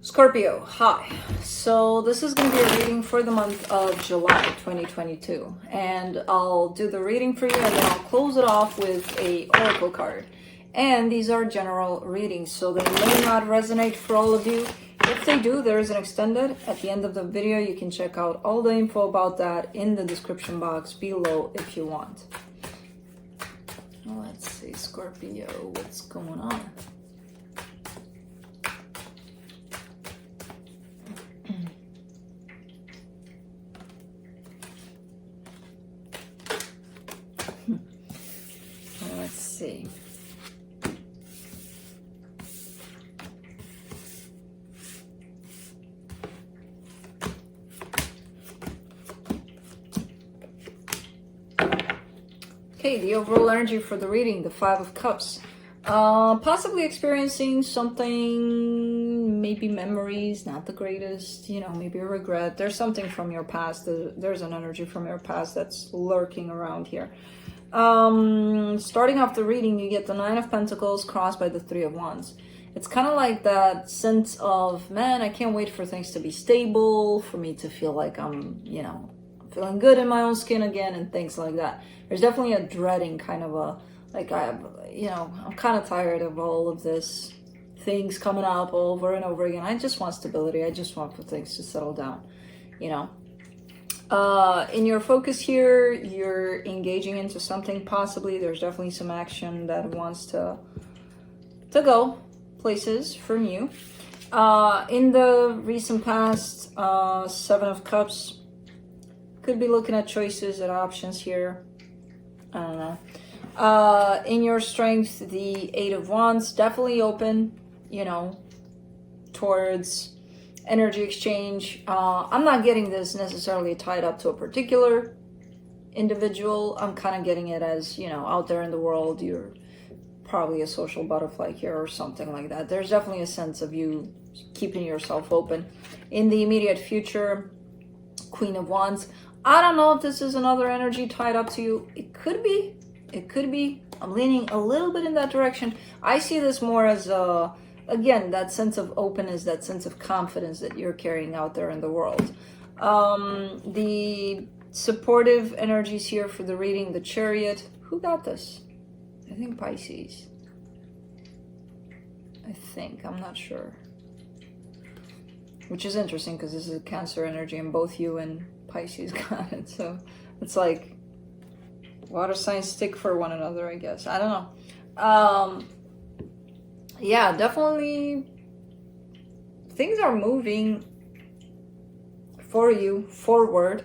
Scorpio, hi. So this is going to be a reading for the month of July 2022. And I'll do the reading for you and then I'll close it off with a oracle card. And these are general readings, so they may not resonate for all of you. If they do, there is an extended. At the end of the video, you can check out all the info about that in the description box below if you want. Let's see, Scorpio, what's going on? Let's see. Okay, the overall energy for the reading, the Five of Cups. Possibly experiencing something, maybe memories, not the greatest, maybe a regret. There's something from your past. There's an energy from your past that's lurking around here. Starting off the reading, you get the Nine of Pentacles crossed by the Three of Wands. It's kind of like that sense of, man, I can't wait for things to be stable, for me to feel like I'm, feeling good in my own skin again and things like that. There's definitely a dreading kind of a, like I'm kind of tired of all of this things coming up over and over again. I just want stability. I just want for things to settle down, in your focus here, you're engaging into something possibly. There's definitely some action that wants to go places from you. In the recent past, Seven of Cups, could be looking at choices and options here. I don't know. In your strength, the Eight of Wands, definitely open, towards energy exchange. I'm not getting this necessarily tied up to a particular individual. I'm kind of getting it as, out there in the world, you're probably a social butterfly here or something like that. There's definitely a sense of you keeping yourself open. In the immediate future, Queen of Wands. I don't know if this is another energy tied up to you. It could be. It could be. I'm leaning a little bit in that direction. I see this more as again, that sense of openness, that sense of confidence that you're carrying out there in the world. The supportive energies here for the reading, the Chariot. Who got this? I think Pisces. I'm not sure. Which is interesting because this is a Cancer energy and both you and Pisces got it. So it's like water signs stick for one another, I guess. I don't know. Yeah, definitely things are moving for you forward.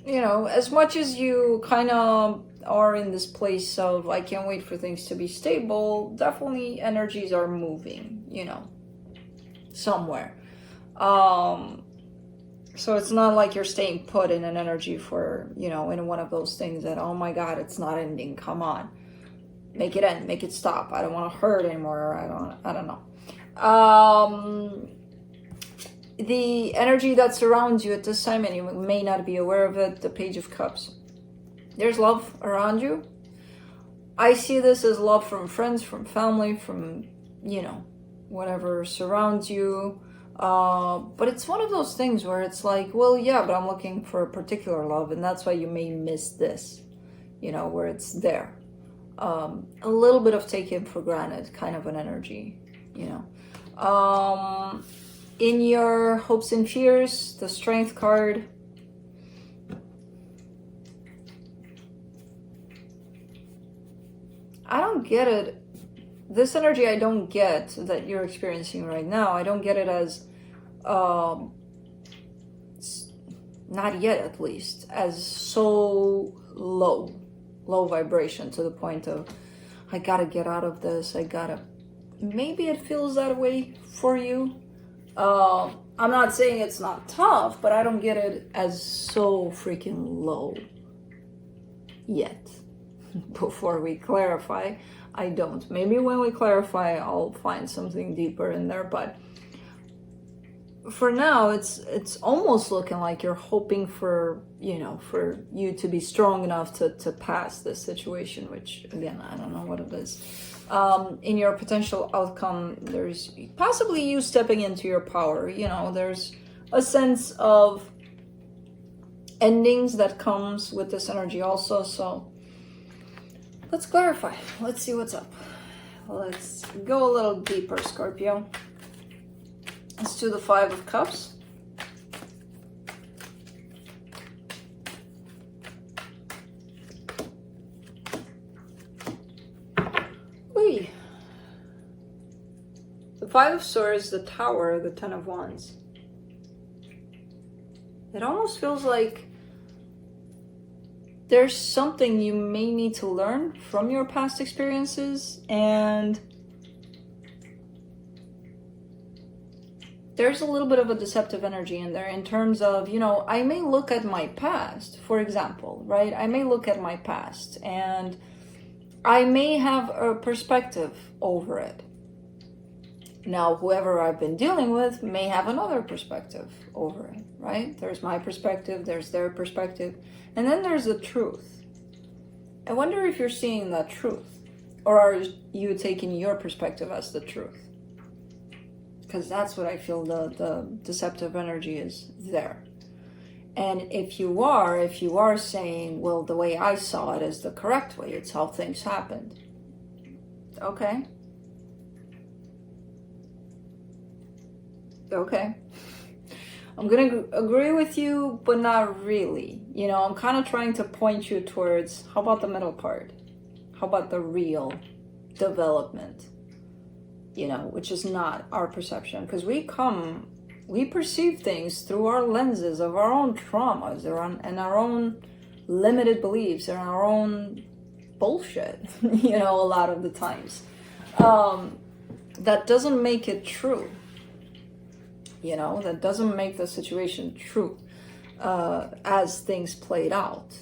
As much as you kind of are in this place of, I can't wait for things to be stable, definitely energies are moving, somewhere. So it's not like you're staying put in an energy for, in one of those things that, oh my God, it's not ending. Come on. Make it end, make it stop. I don't want to hurt anymore. I don't know. The energy that surrounds you at this time, and you may not be aware of it, the Page of Cups. There's love around you. I see this as love from friends, from family, from, whatever surrounds you. But it's one of those things where it's like, well, yeah, but I'm looking for a particular love, and that's why you may miss this, where it's there. A little bit of taken for granted kind of an energy, in your hopes and fears, the Strength card. I don't get it. This energy I don't get that you're experiencing right now. I don't get it as, not yet at least, as so low vibration to the point of, I gotta get out of this. Maybe it feels that way for you. I'm not saying it's not tough, but I don't get it as so freaking low yet. Before we clarify, I don't. Maybe when we clarify, I'll find something deeper in there, but for now, it's almost looking like you're hoping for, for you to be strong enough to pass this situation, which again, I don't know what it is. in your potential outcome. There's possibly you stepping into your power. You know, there's a sense of endings that comes with this energy also. So let's clarify. Let's see what's up. Let's go a little deeper, Scorpio. Let's do the Five of Cups. Whee. The Five of Swords, the Tower, the Ten of Wands. It almost feels like there's something you may need to learn from your past experiences, and there's a little bit of a deceptive energy in there in terms of, you know, I may look at my past, for example, right? I may look at my past and I may have a perspective over it. Now, whoever I've been dealing with may have another perspective over it, right? There's my perspective, there's their perspective, and then there's the truth. I wonder if you're seeing that truth, or are you taking your perspective as the truth? Because that's what I feel the deceptive energy is there. And if you are saying, well, the way I saw it is the correct way, it's how things happened. Okay. Okay. I'm going to agree with you, but not really. You know, I'm kind of trying to point you towards, how about the middle part? How about the real development? You know, which is not our perception. Because we perceive things through our lenses of our own traumas and our own limited beliefs and our own bullshit, you know, a lot of the times. That doesn't make it true. You know, that doesn't make the situation true as things played out.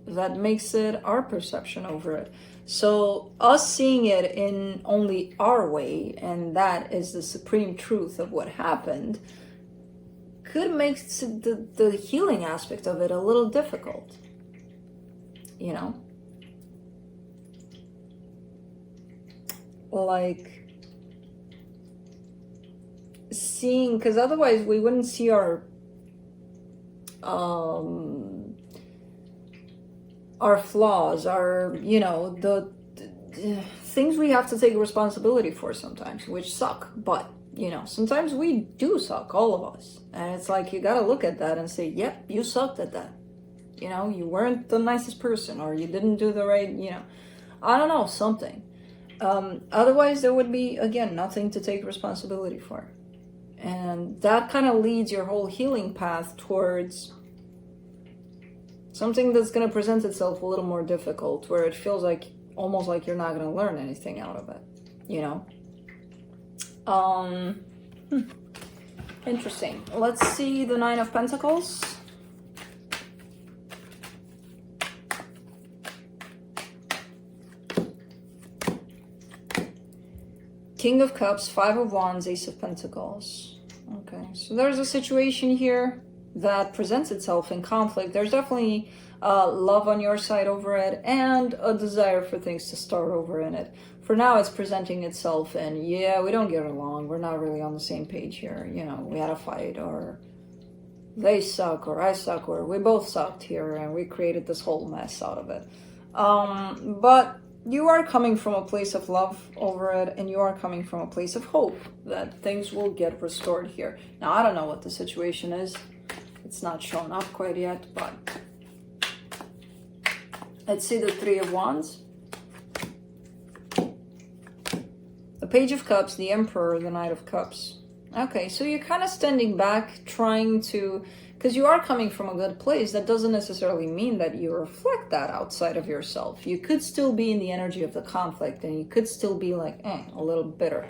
That makes it our perception over it. So us seeing it in only our way, and that is the supreme truth of what happened, could make the healing aspect of it a little difficult. You know? Like seeing, because otherwise we wouldn't see our flaws, our, you know, the things we have to take responsibility for sometimes, which suck. But, you know, sometimes we do suck, all of us. And it's like, you got to look at that and say, yep, you sucked at that. You know, you weren't the nicest person, or you didn't do the right, you know, I don't know, something. Otherwise there would be, again, nothing to take responsibility for. And that kind of leads your whole healing path towards something that's going to present itself a little more difficult, where it feels like almost like you're not going to learn anything out of it, you know? Interesting. Let's see the Nine of Pentacles. King of Cups, Five of Wands, Ace of Pentacles. Okay, so there's a situation here that presents itself in conflict. There's definitely love on your side over it, and a desire for things to start over in it. For now, it's presenting itself in, yeah, we don't get along. We're not really on the same page here. You know, we had a fight, or they suck, or I suck, or we both sucked here, and we created this whole mess out of it. But you are coming from a place of love over it, and you are coming from a place of hope that things will get restored here. Now, I don't know what the situation is. It's not shown up quite yet, but let's see the Three of Wands. The Page of Cups, the Emperor, the Knight of Cups. Okay, so you're kind of standing back, trying to, because you are coming from a good place. That doesn't necessarily mean that you reflect that outside of yourself. You could still be in the energy of the conflict, and you could still be like, a little bitter,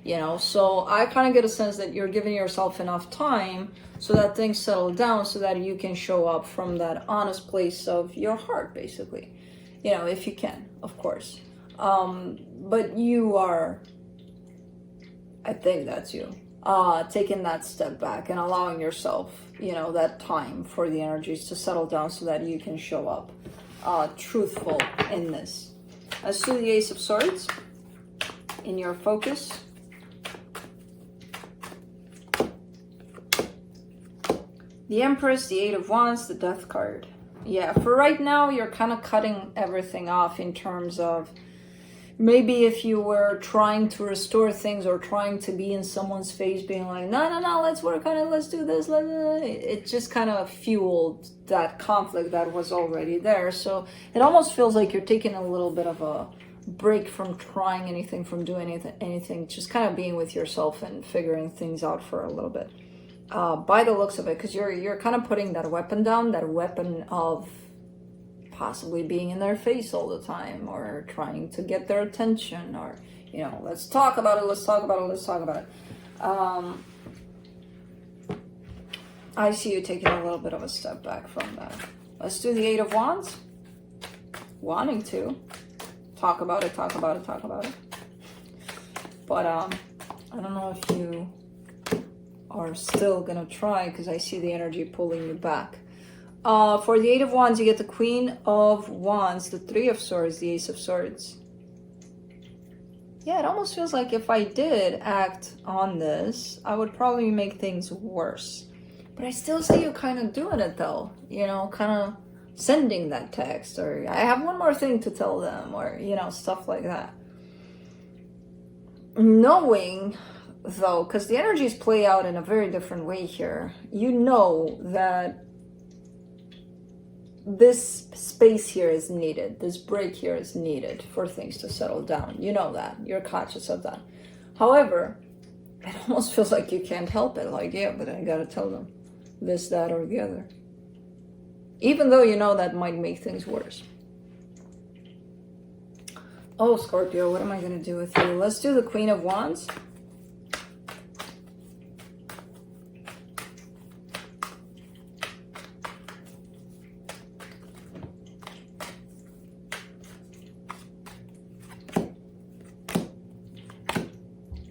you know? So I kind of get a sense that you're giving yourself enough time so that things settle down, so that you can show up from that honest place of your heart, basically. You know, if you can, of course. But you are, I think that's you. Taking that step back and allowing yourself, you know, that time for the energies to settle down so that you can show up truthful in this. Let's do the Ace of Swords. in your focus. The Empress, the Eight of Wands, the Death card. Yeah, for right now, you're kind of cutting everything off in terms of maybe if you were trying to restore things or trying to be in someone's face, being like, no, let's work on it, let's do this. It just kind of fueled that conflict that was already there. So it almost feels like you're taking a little bit of a break from trying anything, from doing anything, just kind of being with yourself and figuring things out for a little bit. By the looks of it, because you're kind of putting that weapon down, that weapon of possibly being in their face all the time, or trying to get their attention, or, you know, let's talk about it, let's talk about it, let's talk about it. I see you taking a little bit of a step back from that. Let's do the Eight of Wands. Wanting to talk about it. But I don't know if you are still gonna try, because I see the energy pulling you back. For the Eight of Wands, you get the Queen of Wands, the Three of Swords, the Ace of Swords. Yeah, it almost feels like if I did act on this, I would probably make things worse. But I still see you kind of doing it though, you know, kind of sending that text, or I have one more thing to tell them, or, you know, stuff like that. Knowing though, because the energies play out in a very different way here, you know that this space here is needed, this break here is needed for things to settle down. You know that, you're conscious of that. However, it almost feels like you can't help it, like, yeah, but I gotta tell them this, that, or the other, even though you know that might make things worse. Oh, Scorpio, what am I gonna do with you? Let's do the Queen of Wands.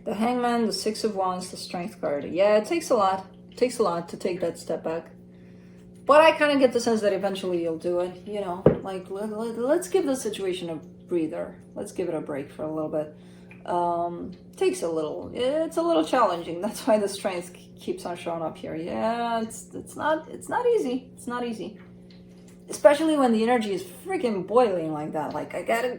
The Hangman, the Six of Wands, the Strength card. Yeah, it takes a lot. It takes a lot to take that step back. But I kind of get the sense that eventually you'll do it. You know, like, let's give the situation a breather. Let's give it a break for a little bit. Takes a little. It's a little challenging. That's why the Strength keeps on showing up here. Yeah, it's not easy. It's not easy. Especially when the energy is freaking boiling like that. Like, I gotta,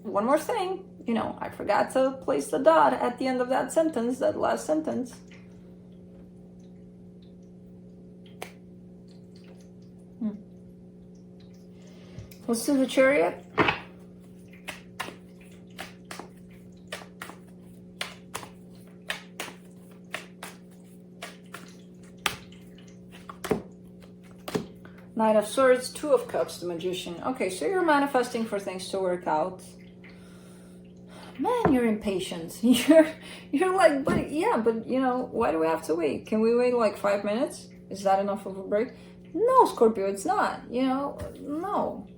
one more thing. You know, I forgot to place the dot at the end of that sentence, that last sentence. Let's do the Chariot. Knight of Swords, Two of Cups, the Magician. Okay, so you're manifesting for things to work out. Man, you're impatient. You're like, but yeah, but you know, why do we have to wait? Can we wait like 5 minutes? Is that enough of a break? No, Scorpio, it's not. You know, no.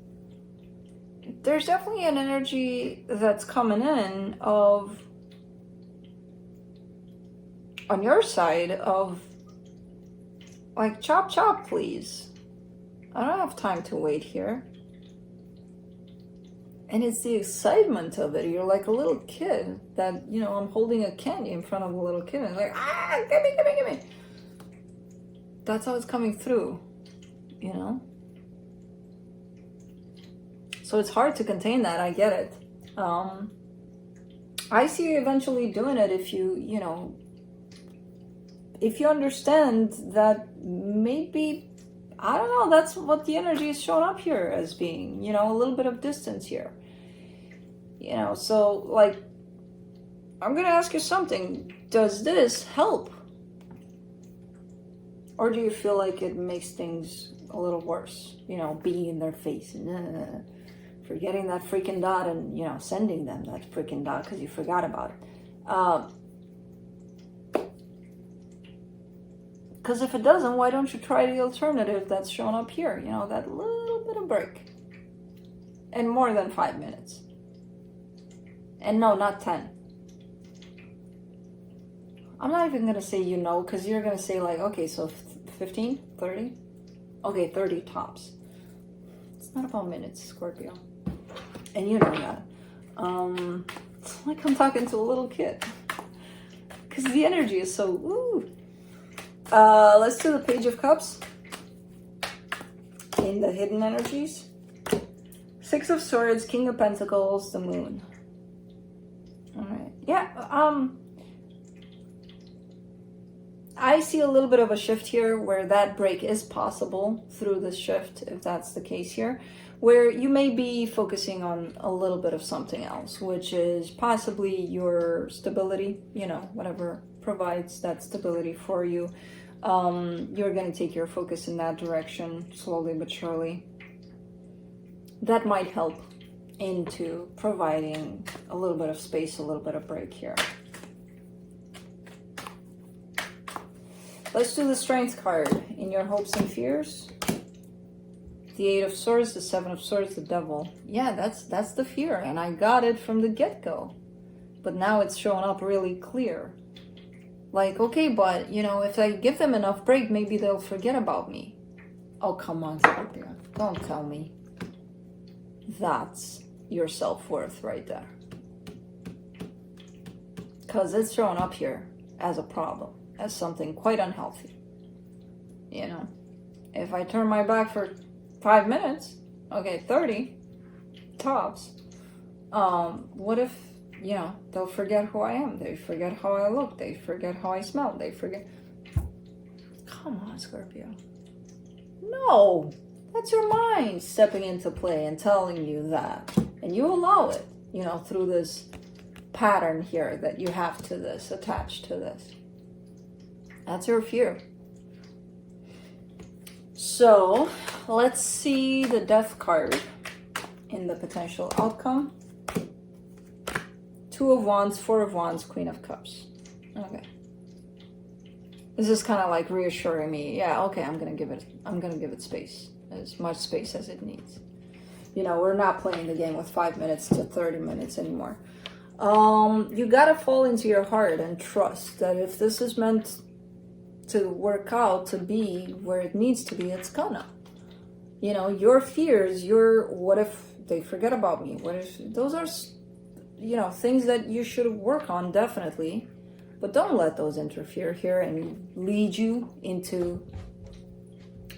There's definitely an energy that's coming in of, on your side, of like, chop chop, please. I don't have time to wait here. And it's the excitement of it. You're like a little kid that, you know, I'm holding a candy in front of a little kid and like, give me. That's how it's coming through, you know? So it's hard to contain that, I get it. I see you eventually doing it if you know, if you understand that maybe, I don't know, that's what the energy is showing up here as being, you know, a little bit of distance here. You know, so like, I'm gonna ask you something. Does this help? Or do you feel like it makes things a little worse? You know, being in their face and forgetting that freaking dot and, you know, sending them that freaking dot because you forgot about it. Because if it doesn't, why don't you try the alternative that's shown up here? You know, that little bit of break. And more than 5 minutes. And no, not 10. I'm not even going to say you know, because you're going to say like, okay, so 15, 30? Okay, 30 tops. It's not about minutes, Scorpio. And you know that. It's like I'm talking to a little kid. Because the energy is so, ooh. Let's do the Page of Cups. In the hidden energies. Six of Swords, King of Pentacles, the Moon. Alright. Yeah, I see a little bit of a shift here where that break is possible through this shift, if that's the case here, where you may be focusing on a little bit of something else, which is possibly your stability, you know, whatever provides that stability for you. You're going to take your focus in that direction slowly but surely. That might help into providing a little bit of space, a little bit of break here. Let's do the Strength card. In your hopes and fears. The Eight of Swords, the Seven of Swords, the Devil. Yeah, that's the fear, and I got it from the get-go. But now it's showing up really clear. Like, okay, but, you know, if I give them enough break, maybe they'll forget about me. Oh, come on, Scorpio. Don't tell me. That's your self-worth right there. Because it's showing up here as a problem. As something quite unhealthy. You know, if I turn my back for 5 minutes, okay, 30 tops, what if, you know, they'll forget who I am, they forget how I look, they forget how I smell, they forget. Come on, Scorpio. No, that's your mind stepping into play and telling you that, and you allow it, you know, through this pattern here that you have to this, attached to this. That's your fear. So let's see the Death card in the potential outcome. Two of Wands, Four of Wands, Queen of Cups. Okay. This is kind of like reassuring me. Yeah, okay, I'm gonna give it space. As much space as it needs. You know, we're not playing the game with 5 minutes to 30 minutes anymore. You gotta fall into your heart and trust that if this is meant to work out to be where it needs to be, it's gonna. You know, your fears, what if they forget about me? What if those are, you know, things that you should work on, definitely. But don't let those interfere here and lead you into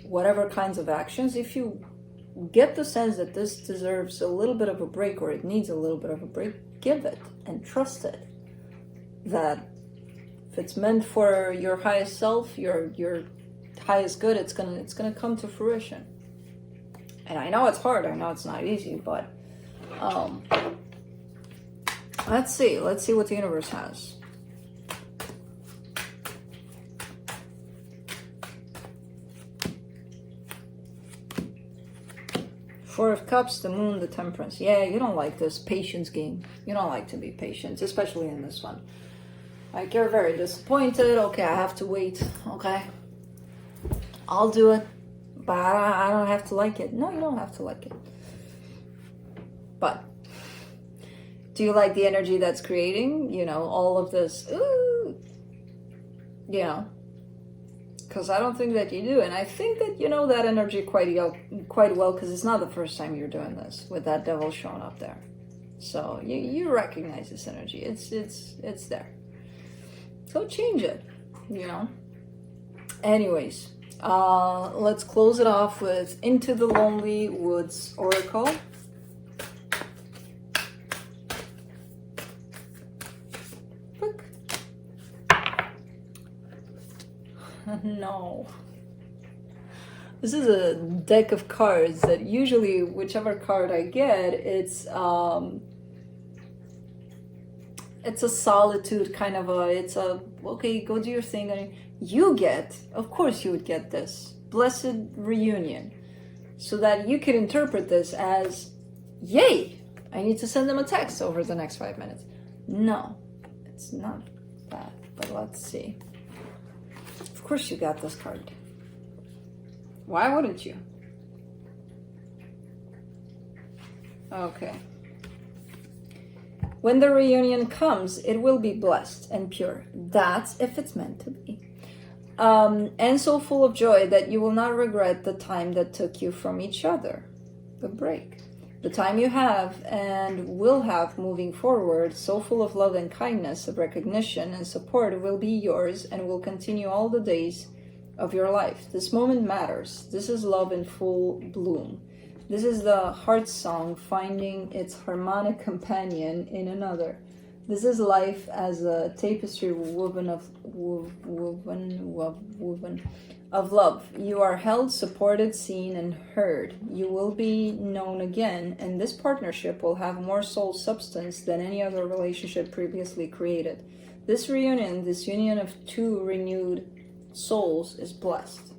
whatever kinds of actions. If you get the sense that this deserves a little bit of a break or it needs a little bit of a break, give it and trust it. That if it's meant for your highest self, your highest good, it's gonna come to fruition. And I know it's hard, I know it's not easy, but let's see what the universe has. Four of Cups, the Moon, the Temperance. Yeah, you don't like this patience game. You don't like to be patient, especially in this one. Like, you're very disappointed. Okay, I have to wait. Okay, I'll do it, but I don't have to like it. No, you don't have to like it. But do you like the energy that's creating, you know, all of this, ooh, you know, because I don't think that you do. And I think that you know that energy quite well, because it's not the first time you're doing this with that Devil showing up there. So you recognize this energy. It's there. So change it, you know. Anyways, let's close it off with Into the Lonely Woods Oracle. Look. No. This is a deck of cards that usually, whichever card I get, it's a solitude kind of okay, go do your thing. And you get, of course you would get this blessed reunion, so that you could interpret this as, yay, I need to send them a text over the next 5 minutes. No, it's not that, but let's see. Of course you got this card. Why wouldn't you? Okay. When the reunion comes, it will be blessed and pure. That's if it's meant to be. And so full of joy that you will not regret the time that took you from each other. The break. The time you have and will have moving forward, so full of love and kindness, of recognition and support, will be yours and will continue all the days of your life. This moment matters. This is love in full bloom. This is the heart song finding its harmonic companion in another. This is life as a tapestry woven of love. You are held, supported, seen, and heard. You will be known again, and this partnership will have more soul substance than any other relationship previously created. This reunion, this union of two renewed souls, is blessed.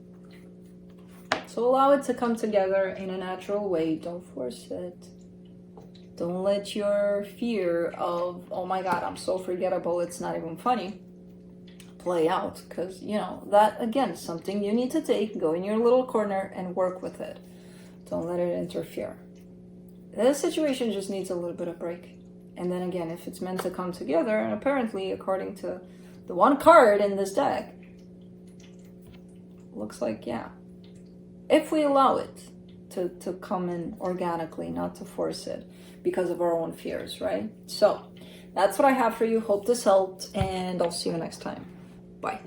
So allow it to come together in a natural way. Don't force it. Don't let your fear of, oh my God, I'm so forgettable, it's not even funny, play out. Because, you know, that, again, something you need to take, go in your little corner and work with it. Don't let it interfere. This situation just needs a little bit of break. And then again, if it's meant to come together, and apparently, according to the one card in this deck, looks like, yeah. If we allow it to come in organically, not to force it because of our own fears, right? So that's what I have for you. Hope this helped, and I'll see you next time. Bye.